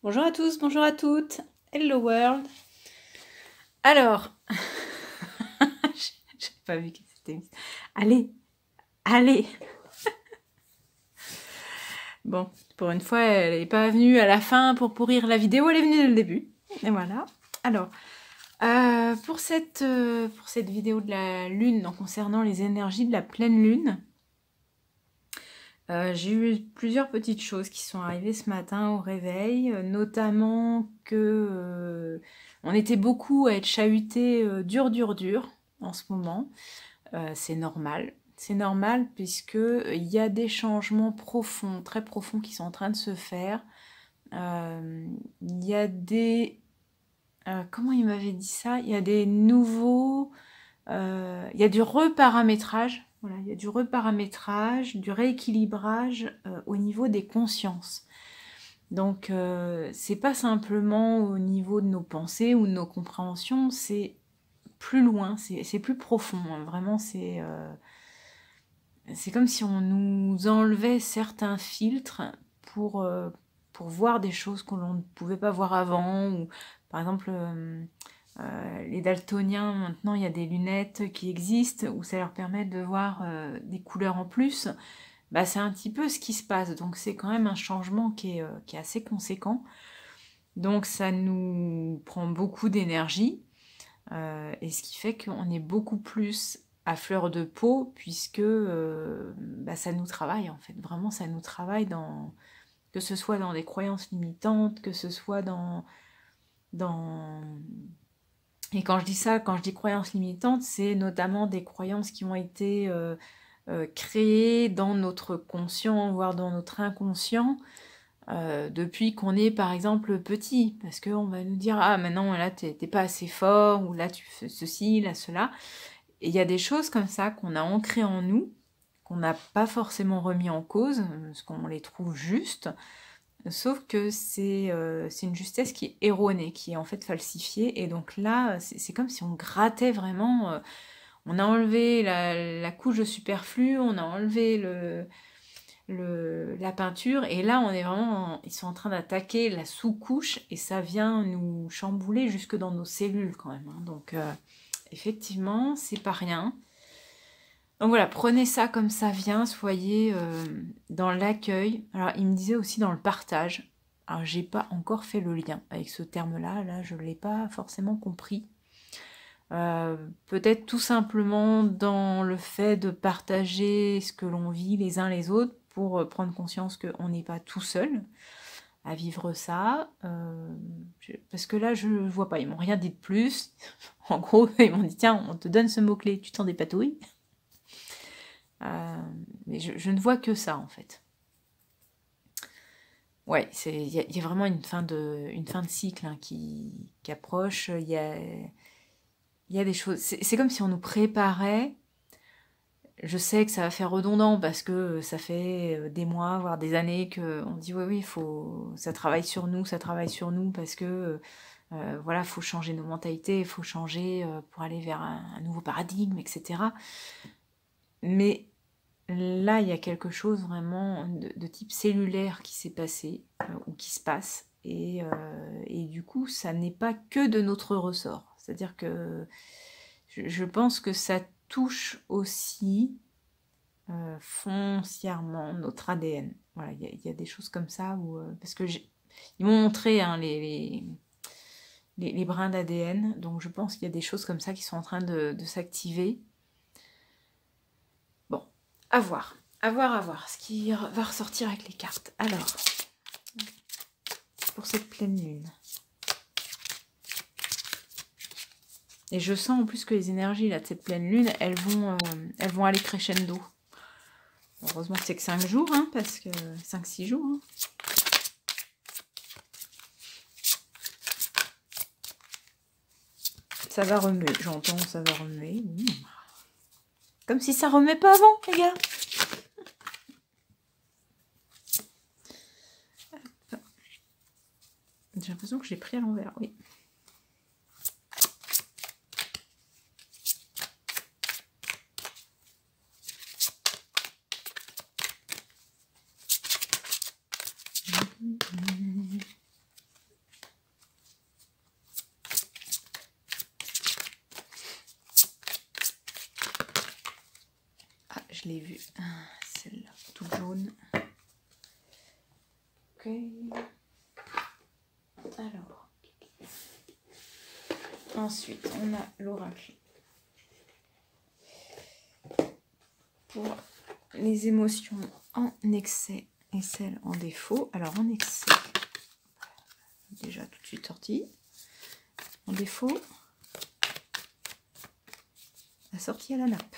Bonjour à tous, bonjour à toutes. Hello world. Alors, j'ai pas vu que c'était. Allez, allez. Bon, pour une fois, elle n'est pas venue à la fin pour pourrir la vidéo, elle est venue dès le début. Et voilà. Alors, pour cette vidéo de la lune, donc concernant les énergies de la pleine lune, j'ai eu plusieurs petites choses qui sont arrivées ce matin au réveil, notamment que on était beaucoup à être chahutés dur en ce moment. C'est normal. C'est normal puisque il y a des changements profonds, très profonds qui sont en train de se faire. Il y a des... comment il m'avait dit ça? Il y a des nouveaux... il y a du reparamétrage. Voilà, il y a du reparamétrage, du rééquilibrage au niveau des consciences. Donc, c'est pas simplement au niveau de nos pensées ou de nos compréhensions, c'est plus loin, c'est plus profond. Hein. Vraiment, c'est comme si on nous enlevait certains filtres pour voir des choses que l'on ne pouvait pas voir avant. Ou, par exemple, les daltoniens, maintenant, il y a des lunettes qui existent où ça leur permet de voir des couleurs en plus. Bah, c'est un petit peu ce qui se passe. Donc, c'est quand même un changement qui est assez conséquent. Donc, ça nous prend beaucoup d'énergie. Et ce qui fait qu'on est beaucoup plus à fleur de peau puisque bah, ça nous travaille en fait. Vraiment, ça nous travaille que ce soit dans des croyances limitantes, que ce soit dans... Et quand je dis ça, quand je dis croyances limitantes, c'est notamment des croyances qui ont été créées dans notre conscient, voire dans notre inconscient, depuis qu'on est par exemple petit, parce qu'on va nous dire ah maintenant là t'es pas assez fort, ou là tu fais ceci, là cela. Et il y a des choses comme ça qu'on a ancrées en nous, qu'on n'a pas forcément remis en cause, parce qu'on les trouve justes, sauf que c'est une justesse qui est erronée, qui est en fait falsifiée, et donc là c'est comme si on grattait vraiment, on a enlevé la couche de superflu, on a enlevé la peinture, et là on est vraiment ils sont en train d'attaquer la sous-couche et ça vient nous chambouler jusque dans nos cellules quand même, hein. Donc effectivement c'est pas rien. Donc voilà, prenez ça comme ça vient, soyez dans l'accueil. Alors il me disait aussi dans le partage. Alors j'ai pas encore fait le lien avec ce terme-là, là je l'ai pas forcément compris. Peut-être tout simplement dans le fait de partager ce que l'on vit les uns les autres pour prendre conscience qu'on n'est pas tout seul à vivre ça. Parce que là, je ne vois pas, ils m'ont rien dit de plus. En gros, ils m'ont dit, tiens, on te donne ce mot-clé, tu t'en dépatouilles. Mais je ne vois que ça, en fait. Ouais, il y a vraiment une fin de cycle hein, qui approche. Il y a des choses... C'est comme si on nous préparait. Je sais que ça va faire redondant parce que ça fait des mois, voire des années qu'on dit oui, ça travaille sur nous parce que voilà, faut changer nos mentalités, il faut changer pour aller vers un nouveau paradigme, etc. Mais là, il y a quelque chose vraiment de type cellulaire qui s'est passé ou qui se passe, et du coup, ça n'est pas que de notre ressort. C'est-à-dire que je pense que ça touche aussi foncièrement notre ADN. Voilà, il y a des choses comme ça où parce que ils m'ont montré hein, les brins d'ADN, donc je pense qu'il y a des choses comme ça qui sont en train de s'activer. Bon, à voir, ce qui va ressortir avec les cartes. Alors, pour cette pleine lune. Et je sens en plus que les énergies là, de cette pleine lune, elles vont aller crescendo. Heureusement que c'est que 5 jours, hein, parce que 5-6 jours. Hein. Ça va remuer, j'entends, ça va remuer. Comme si ça remuait pas avant, les gars. J'ai l'impression que j'ai pris à l'envers, oui. je l'ai vue. Celle-là, toute jaune. Ok. Alors. Ensuite, on a l'oracle. Pour les émotions en excès et celles en défaut. Alors, en excès, déjà tout de suite sorti. En défaut, la sortie à la nappe.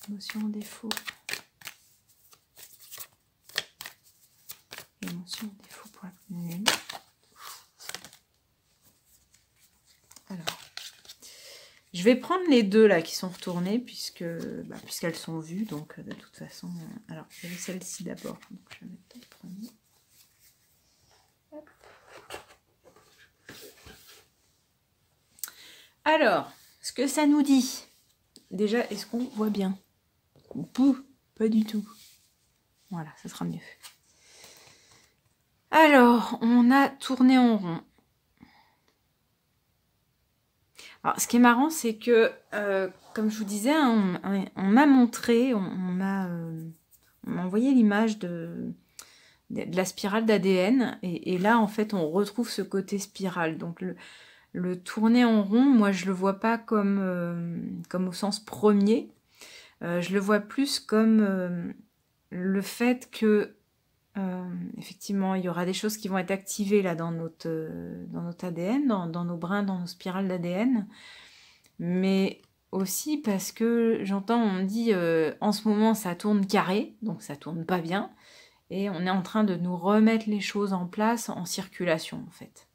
Émotion en défaut. Émotion en défaut pour la nulle. Alors, je vais prendre les deux là qui sont retournées puisqu'elles sont vues. Donc, de toute façon, alors, je vais celle-ci d'abord. Donc, je vais mettre le premier. Hop. Alors, ce que ça nous dit. Déjà, est-ce qu'on voit bien? Pouh, pas du tout. Voilà, ça sera mieux. Alors, on a tourné en rond. Alors, ce qui est marrant, c'est que, comme je vous disais, hein, on m'a montré, on m'a envoyé l'image de la spirale d'ADN. Et là, en fait, on retrouve ce côté spirale. Donc, le tourner en rond, moi, je le vois pas comme au sens premier. Je le vois plus comme le fait que effectivement, il y aura des choses qui vont être activées là dans notre ADN, dans nos brins, dans nos spirales d'ADN, mais aussi parce que j'entends, on me dit en ce moment ça tourne carré, donc ça tourne pas bien, et on est en train de nous remettre les choses en place, en circulation en fait.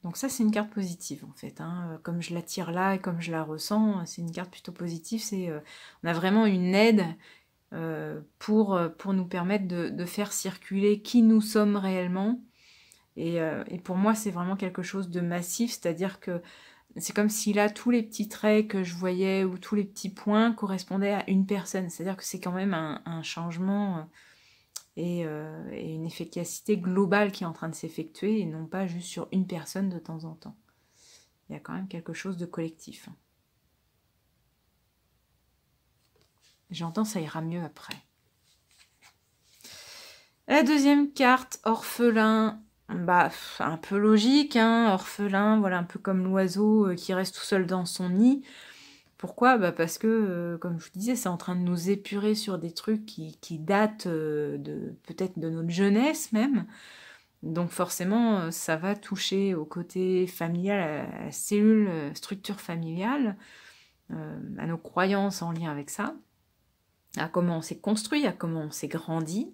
Donc ça c'est une carte positive en fait, hein. Comme je la tire là et comme je la ressens, c'est une carte plutôt positive, on a vraiment une aide pour nous permettre de faire circuler qui nous sommes réellement. Et pour moi, c'est vraiment quelque chose de massif, c'est-à-dire que c'est comme si là, tous les petits traits que je voyais ou tous les petits points correspondaient à une personne. C'est-à-dire que c'est quand même un changement et une efficacité globale qui est en train de s'effectuer et non pas juste sur une personne de temps en temps. Il y a quand même quelque chose de collectif. J'entends, ça ira mieux après. La deuxième carte, orphelin, bah un peu logique, hein, orphelin, voilà, un peu comme l'oiseau qui reste tout seul dans son nid. Pourquoi? Bah parce que, comme je vous disais, c'est en train de nous épurer sur des trucs qui datent peut-être de notre jeunesse même. Donc forcément, ça va toucher au côté familial, à la cellule, structure familiale, à nos croyances en lien avec ça, à comment on s'est construit, à comment on s'est grandi.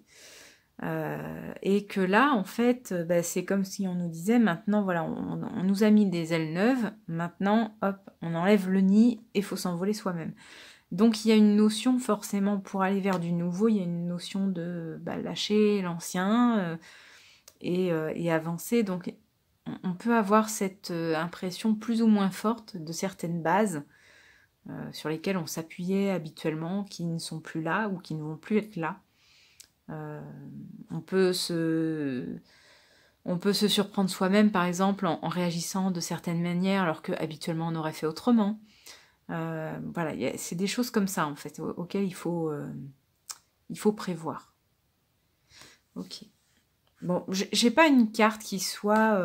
Et que là, en fait, bah, c'est comme si on nous disait, maintenant, voilà, on nous a mis des ailes neuves, maintenant, hop, on enlève le nid et il faut s'envoler soi-même. Donc, il y a une notion, forcément, pour aller vers du nouveau, il y a une notion de lâcher l'ancien et avancer. Donc, on peut avoir cette impression plus ou moins forte de certaines bases sur lesquelles on s'appuyait habituellement, qui ne sont plus là ou qui ne vont plus être là. On peut se surprendre soi-même, par exemple, en réagissant de certaines manières, alors que habituellement on aurait fait autrement. Voilà, c'est des choses comme ça, en fait, auxquelles il faut prévoir. Ok. Bon, j'ai pas une carte qui soit...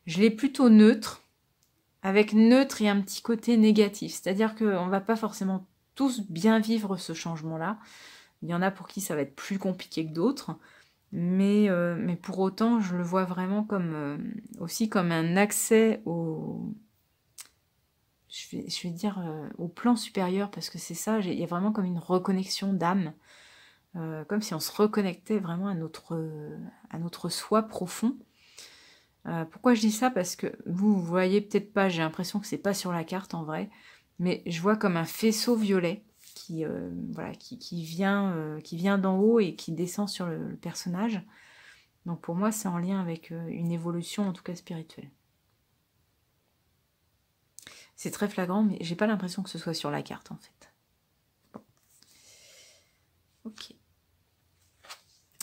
je l'ai plutôt neutre, avec neutre et un petit côté négatif. C'est-à-dire qu'on va pas forcément tous bien vivre ce changement-là. Il y en a pour qui ça va être plus compliqué que d'autres. Mais pour autant, je le vois vraiment aussi comme un accès je vais dire au plan supérieur, parce que c'est ça, il y a vraiment comme une reconnexion d'âme, comme si on se reconnectait vraiment à notre soi profond. Pourquoi je dis ça? Parce que vous voyez peut-être pas, j'ai l'impression que c'est pas sur la carte en vrai, mais je vois comme un faisceau violet qui vient d'en haut et qui descend sur le personnage. Donc pour moi, c'est en lien avec une évolution, en tout cas spirituelle. C'est très flagrant, mais j'ai pas l'impression que ce soit sur la carte, en fait. Bon. Ok.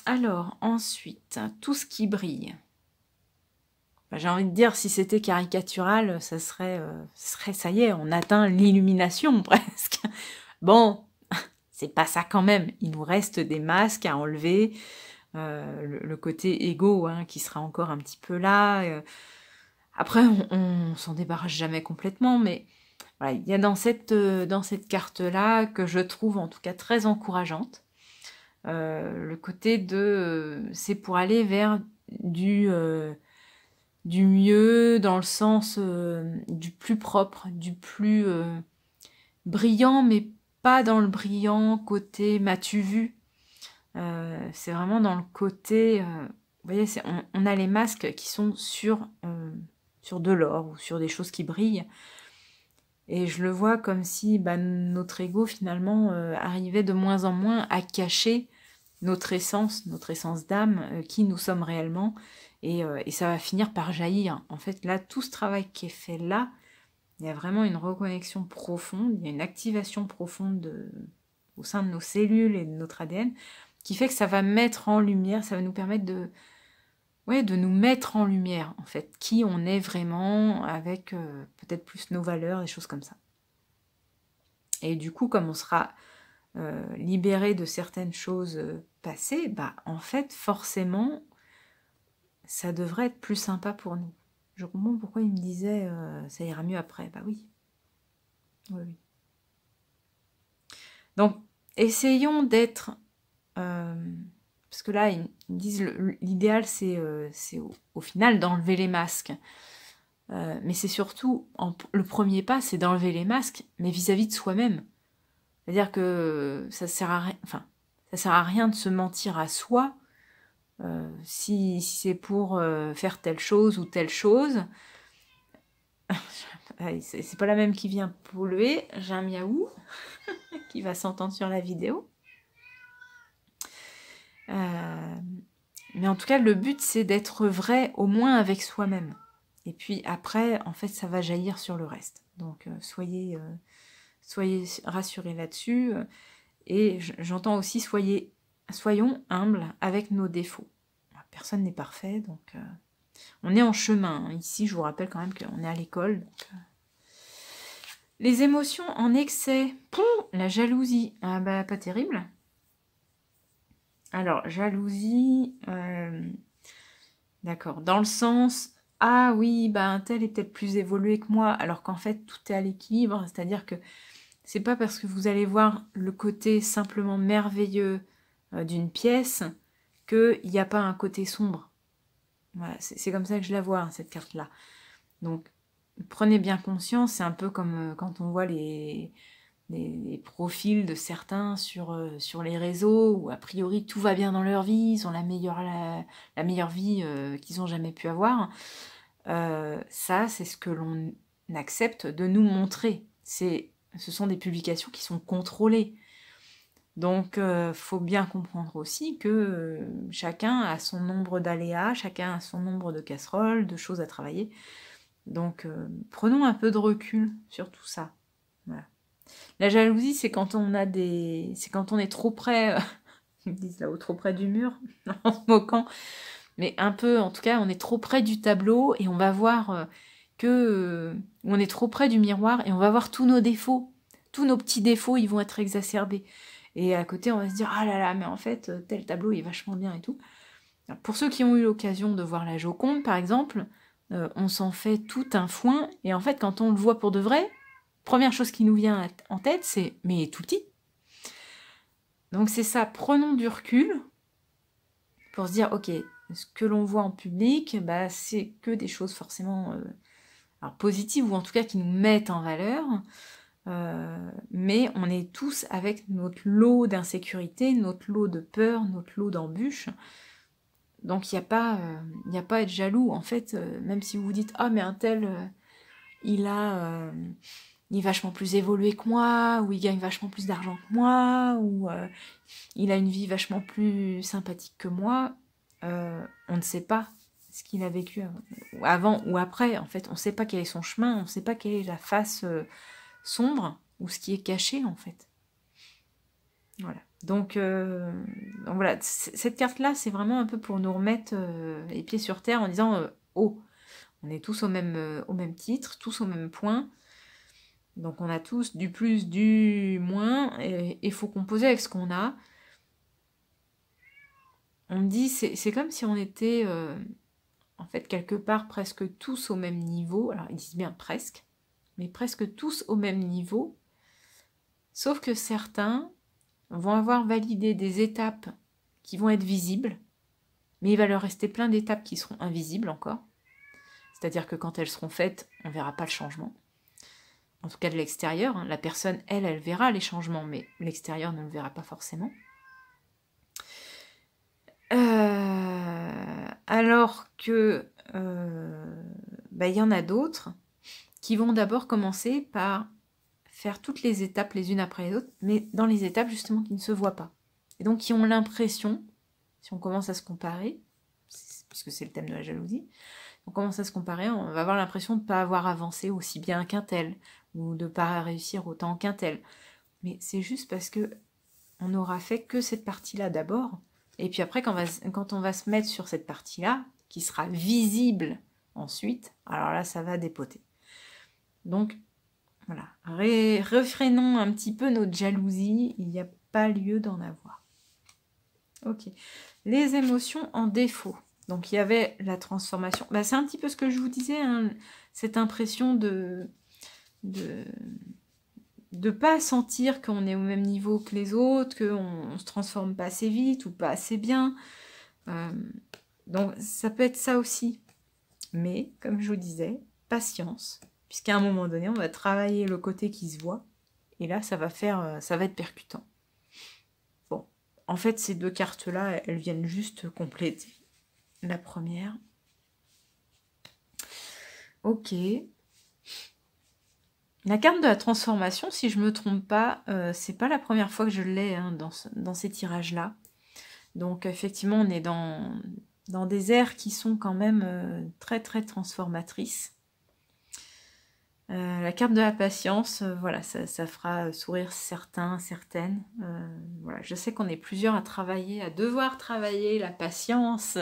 Alors, ensuite, tout ce qui brille. Bah, j'ai envie de dire, si c'était caricatural, ça serait, ça y est, on atteint l'illumination presque. Bon, c'est pas ça quand même. Il nous reste des masques à enlever, le côté égo hein, qui sera encore un petit peu là. Après, on s'en débarrasse jamais complètement, mais voilà, il y a dans cette carte-là que je trouve en tout cas très encourageante. Le côté de c'est pour aller vers du mieux dans le sens du plus propre, du plus brillant, mais pas dans le brillant côté m'as-tu vu. C'est vraiment dans le côté, vous voyez, on a les masques qui sont sur de l'or ou sur des choses qui brillent. Et je le vois comme si bah, notre ego finalement arrivait de moins en moins à cacher notre essence d'âme, qui nous sommes réellement, et ça va finir par jaillir. En fait, là, tout ce travail qui est fait là, il y a vraiment une reconnexion profonde, il y a une activation profonde au sein de nos cellules et de notre ADN, qui fait que ça va mettre en lumière, ça va nous permettre de nous mettre en lumière, en fait, qui on est vraiment, avec peut-être plus nos valeurs, des choses comme ça. Et du coup, comme on sera libéré de certaines choses passées, bah en fait, forcément, ça devrait être plus sympa pour nous. Je comprends pourquoi il me disait ça ira mieux après. Bah oui. Oui, oui. Donc, essayons d'être... parce que là, ils me disent l'idéal, c'est au final d'enlever les masques. Mais c'est surtout, le premier pas, c'est d'enlever les masques, mais vis-à-vis de soi-même. C'est-à-dire que ça sert à rien, enfin, ça sert à rien de se mentir à soi si c'est pour faire telle chose ou telle chose. C'est pas la même qui vient polluer. J'ai un miaou qui va s'entendre sur la vidéo. Mais en tout cas, le but, c'est d'être vrai au moins avec soi-même. Et puis après, en fait, ça va jaillir sur le reste. Donc, soyez rassurés là-dessus. Et j'entends aussi, soyons humbles avec nos défauts. Personne n'est parfait, donc on est en chemin. Hein. Ici, je vous rappelle quand même qu'on est à l'école. Les émotions en excès. La jalousie. Ah bah, pas terrible. Alors, jalousie... d'accord. Dans le sens... Ah oui, bah un tel est peut-être plus évolué que moi, alors qu'en fait, tout est à l'équilibre. C'est-à-dire que c'est pas parce que vous allez voir le côté simplement merveilleux d'une pièce qu'il n'y a pas un côté sombre. Voilà, c'est comme ça que je la vois, hein, cette carte-là. Donc, prenez bien conscience, c'est un peu comme quand on voit les profils de certains sur les réseaux, où a priori tout va bien dans leur vie, ils ont la meilleure vie qu'ils ont jamais pu avoir. Ça, c'est ce que l'on accepte de nous montrer. Ce sont des publications qui sont contrôlées. Donc, faut bien comprendre aussi que chacun a son nombre d'aléas, chacun a son nombre de casseroles, de choses à travailler. Donc, prenons un peu de recul sur tout ça. Voilà. La jalousie, c'est quand on a c'est quand on est trop près, ils me disent là-haut, trop près du mur, en se moquant, mais un peu, en tout cas, on est trop près du tableau et on va voir on est trop près du miroir et on va voir tous nos défauts. Tous nos petits défauts, ils vont être exacerbés. Et à côté, on va se dire, ah là là, mais en fait, tel tableau, il est vachement bien et tout. Alors, pour ceux qui ont eu l'occasion de voir la Joconde, par exemple, on s'en fait tout un foin. Et en fait, quand on le voit pour de vrai, première chose qui nous vient en tête, c'est, mais tout petit. Donc c'est ça, prenons du recul pour se dire, ok, ce que l'on voit en public, bah, c'est que des choses forcément alors positives, ou en tout cas qui nous mettent en valeur. Mais on est tous avec notre lot d'insécurité, notre lot de peur, notre lot d'embûches. Donc il n'y a pas à être jaloux. En fait, même si vous vous dites « Ah, mais un tel, il est vachement plus évolué que moi, ou il gagne vachement plus d'argent que moi, ou il a une vie vachement plus sympathique que moi. » On ne sait pas ce qu'il a vécu avant ou après. En fait, on ne sait pas quel est son chemin, on ne sait pas quelle est la face sombre ou ce qui est caché en fait. Voilà. Donc voilà, cette carte-là, c'est vraiment un peu pour nous remettre les pieds sur terre en disant oh, On est tous au même titre, tous au même point. Donc on a tous du plus, du moins, et il faut composer avec ce qu'on a. On me dit, c'est comme si on était, en fait, quelque part presque tous au même niveau. Alors ils disent bien presque, mais presque tous au même niveau. Sauf que certains vont avoir validé des étapes qui vont être visibles, mais il va leur rester plein d'étapes qui seront invisibles encore. C'est-à-dire que quand elles seront faites, on ne verra pas le changement. En tout cas de l'extérieur, hein. La personne, elle verra les changements, mais l'extérieur ne le verra pas forcément. Alors que y en a d'autres qui vont d'abord commencer par faire toutes les étapes les unes après les autres, mais dans les étapes justement qui ne se voient pas. Et donc qui ont l'impression, si on commence à se comparer, puisque c'est le thème de la jalousie, on commence à se comparer, on va avoir l'impression de ne pas avoir avancé aussi bien qu'un tel, ou de ne pas réussir autant qu'un tel. Mais c'est juste parce que on n'aura fait que cette partie-là d'abord, et puis après, quand on va se mettre sur cette partie-là, qui sera visible ensuite, alors là, ça va dépoter. Donc, voilà, refrénons un petit peu notre jalousie, il n'y a pas lieu d'en avoir. Ok, les émotions en défaut. Donc, il y avait la transformation. C'est un petit peu ce que je vous disais, hein, cette impression de pas sentir qu'on est au même niveau que les autres, qu'on ne se transforme pas assez vite ou pas assez bien. Donc ça peut être ça aussi. Mais, comme je vous disais, patience, puisqu'à un moment donné, on va travailler le côté qui se voit, et là, ça va être percutant. Bon, en fait, ces deux cartes-là, elles viennent juste compléter la première. Ok. La carte de la transformation, si je ne me trompe pas, c'est pas la première fois que je l'ai hein, dans ces tirages-là. Donc effectivement, on est dans des airs qui sont quand même très très transformatrices. La carte de la patience, voilà, ça fera sourire certains, certaines. Voilà, je sais qu'on est plusieurs à devoir travailler la patience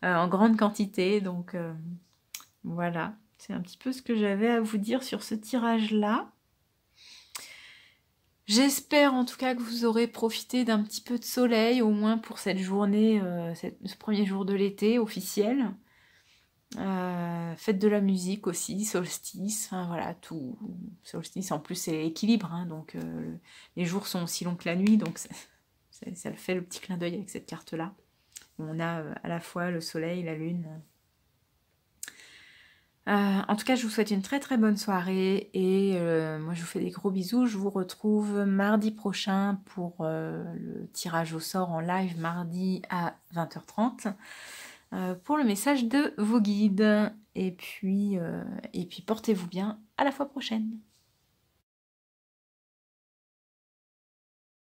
en grande quantité, donc voilà. C'est un petit peu ce que j'avais à vous dire sur ce tirage-là. J'espère en tout cas que vous aurez profité d'un petit peu de soleil, au moins pour cette journée, ce premier jour de l'été officiel. Fête de la musique aussi, solstice, enfin voilà, tout. Solstice, en plus c'est équilibre, hein, donc les jours sont aussi longs que la nuit, donc ça le fait le petit clin d'œil avec cette carte-là. On a à la fois le soleil, la lune. En tout cas, je vous souhaite une très très bonne soirée et moi je vous fais des gros bisous. Je vous retrouve mardi prochain pour le tirage au sort en live mardi à 20h30 pour le message de vos guides. Et puis portez-vous bien, à la fois prochaine.